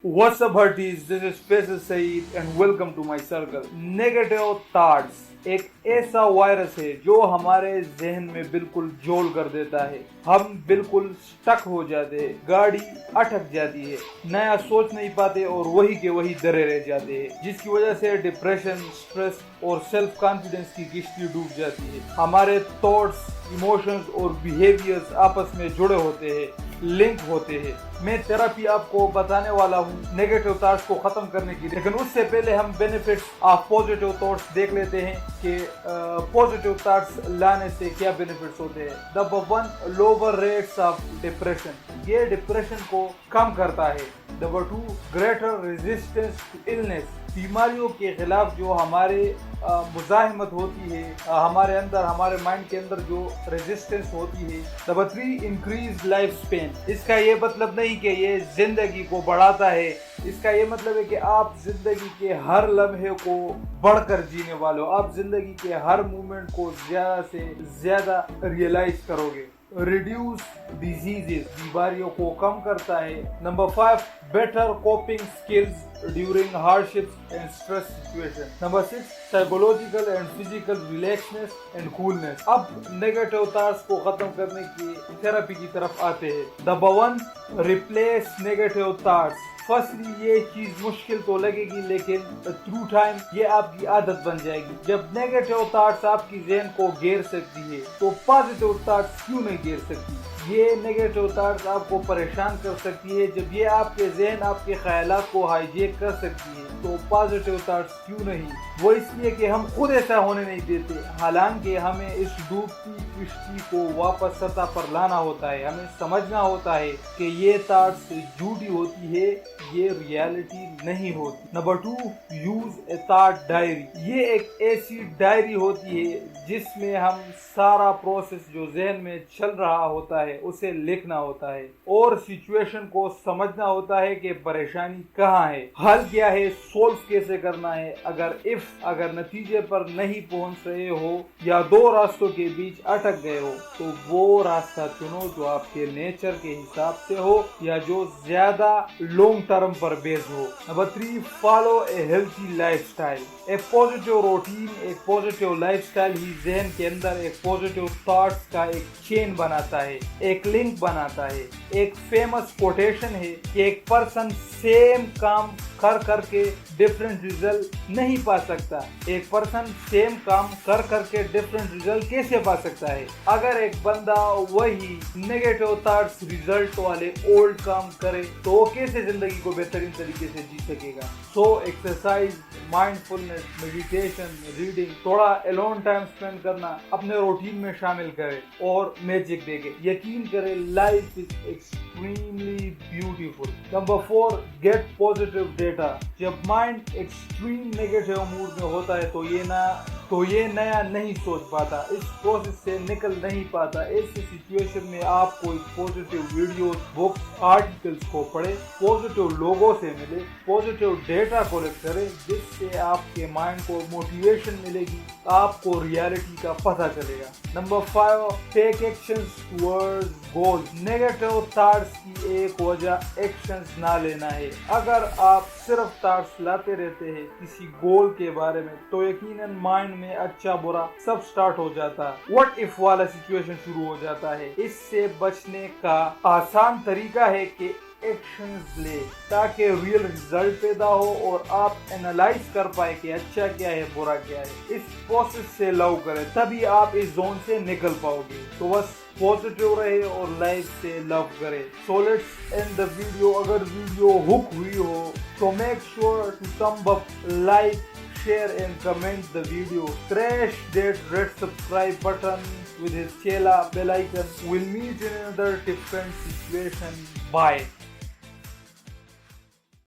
What's up, Hurties? This is Faisal Saeed and welcome to my circle. Negative thoughts एक ऐसा virus है जो हमारे जहन में बिल्कुल जोल कर देता है. हम बिल्कुल स्टक हो जाते हैं, गाड़ी अटक जाती है, नया सोच नहीं पाते और वही के वही डरे रह जाते हैं, जिसकी वजह से डिप्रेशन, स्ट्रेस और सेल्फ कॉन्फिडेंस की किश्ती डूब जाती है. हमारे थॉट्स, इमोशंस और बिहेवियर्स आपस में जुड़े होते हैं, लिंक होते हैं. मैं थेरेपी आपको बताने वाला हूँ नेगेटिव थॉट्स को खत्म करने की, लेकिन उससे पहले हम बेनिफिट्स ऑफ पॉजिटिव थॉट्स देख लेते हैं कि पॉजिटिव थॉट्स लाने से क्या बेनिफिट्स होते हैं. Number 1, lower rates of depression. ये डिप्रेशन को कम करता है. Number 2, greater resistance to illness. बीमारियों के खिलाफ जो हमारे मुजाहिमत होती है, हमारे अंदर, हमारे माइंड के अंदर जो रेजिस्टेंस होती है. Number 3, increase life span. इसका ये मतलब नहीं कि ये जिंदगी को बढ़ाता है, इसका ये मतलब है कि आप जिंदगी के हर लम्हे को बढ़कर जीने वाले हो. आप जिंदगी के हर मोमेंट को ज्यादा से ज्यादा रियलाइज करोगे. Reduce diseases. बीमारियों को कम करता है. Number 5, better coping skills during hardships and stress situation. Number 6, psychological and physical relaxness and coolness. अब नेगेटिव थॉट्स को खत्म करने की थेरेपी की तरफ आते हैं. Number 1, replace negative thoughts. Firstly ये चीज मुश्किल तो लगेगी, लेकिन थ्रू टाइम ये आपकी आदत बन जाएगी. जब नेगेटिव थॉट्स आपकी ज़हन को घेर सकती है तो पॉजिटिव थॉट्स क्यों नहीं घेर सकती. ये नेगेटिव थॉट्स आपको परेशान कर सकती है. जब ये आपके ज़हन, आपके ख्यालात को हाईजेक कर सकती है तो पॉजिटिव थॉट्स क्यों नहीं. वो इसलिए कि हम खुद ऐसा होने नहीं देते. हालांकि हमें इस डूबती किश्ती को वापस सतह पर लाना होता है. हमें समझना होता है कि ये थॉट्स झूठी होती है, ये रियलिटी नहीं होती. नंबर 2, यूज ए थॉट डायरी. ये एक ऐसी डायरी होती है जिसमें हम सारा प्रोसेस जो ज़हन में चल रहा होता है उसे लिखना होता है और सिचुएशन को समझना होता है कि परेशानी कहाँ है, हल क्या है, सोल्व कैसे करना है. अगर नतीजे पर नहीं पहुंच रहे हो या दो रास्तों के बीच अटक गए हो तो वो रास्ता चुनो जो आपके नेचर के हिसाब से हो या जो ज्यादा लॉन्ग टर्म पर बेस्ड हो. नंबर 3, फॉलो ए हेल्थी लाइफस्टाइल. एक पॉजिटिव रूटीन, एक पॉजिटिव लाइफस्टाइल ही ज़हन के अंदर एक पॉजिटिव थॉट्स का एक चेन बनाता है, एक लिंक बनाता है. एक फेमस कोटेशन है कि एक पर्सन सेम काम करके डिफरेंट रिजल्ट नहीं पा सकता. एक पर्सन सेम काम करके डिफरेंट रिजल्ट कैसे पा सकता है. अगर एक बंदा वही नेगेटिव थॉट्स रिजल्ट वाले ओल्ड काम करे तो वो कैसे जिंदगी को बेहतरीन तरीके से जी सकेगा. So exercise, mindfulness, meditation, reading, थोड़ा अलोन टाइम स्पेंड करना अपने रूटीन में शामिल करें और मैजिक देखे. यकीन करें, life is extremely beautiful. Number 4, gate positive data. जब माइंड एक्सट्रीम नेगेटिव मूड में होता है तो ये नया नहीं सोच पाता, इस प्रोसेस से निकल नहीं पाता. ऐसी सिचुएशन में आप कोई पॉजिटिव वीडियोस, बुक्स, आर्टिकल्स को पढ़े, पॉजिटिव लोगों से मिले, पॉजिटिव डेटा कलेक्ट करें, जिससे आपके माइंड को मोटिवेशन मिलेगी, आपको रियलिटी का पता चलेगा. Number 5, take actions towards goals. Negative thoughts की एक वजह एक्शंस ना लेना है. अगर आप सिर्फ थॉट्स लाते रहते हैं किसी गोल के बारे में तो यकीनन माइंड में अच्छा बुरा सब स्टार्ट हो जाता है. व्हाट इफ वाला सिचुएशन शुरू हो जाता है. इससे बचने का आसान तरीका है कि एक्शंस ले ताकि रियल रिजल्ट पैदा हो और आप एनालाइज कर पाए कि अच्छा क्या है, बुरा क्या है. इस प्रोसेस से लव करें, तभी आप इस जोन से निकल पाओगे. तो बस पॉजिटिव रहे और लाइफ से लव करें. So let's end the video. अगर वीडियो हुक हुई हो तो make sure to thumb up, like, share and comment the video. Crash that red subscribe button with his chela bell icon. We'll meet in another different situation. Bye.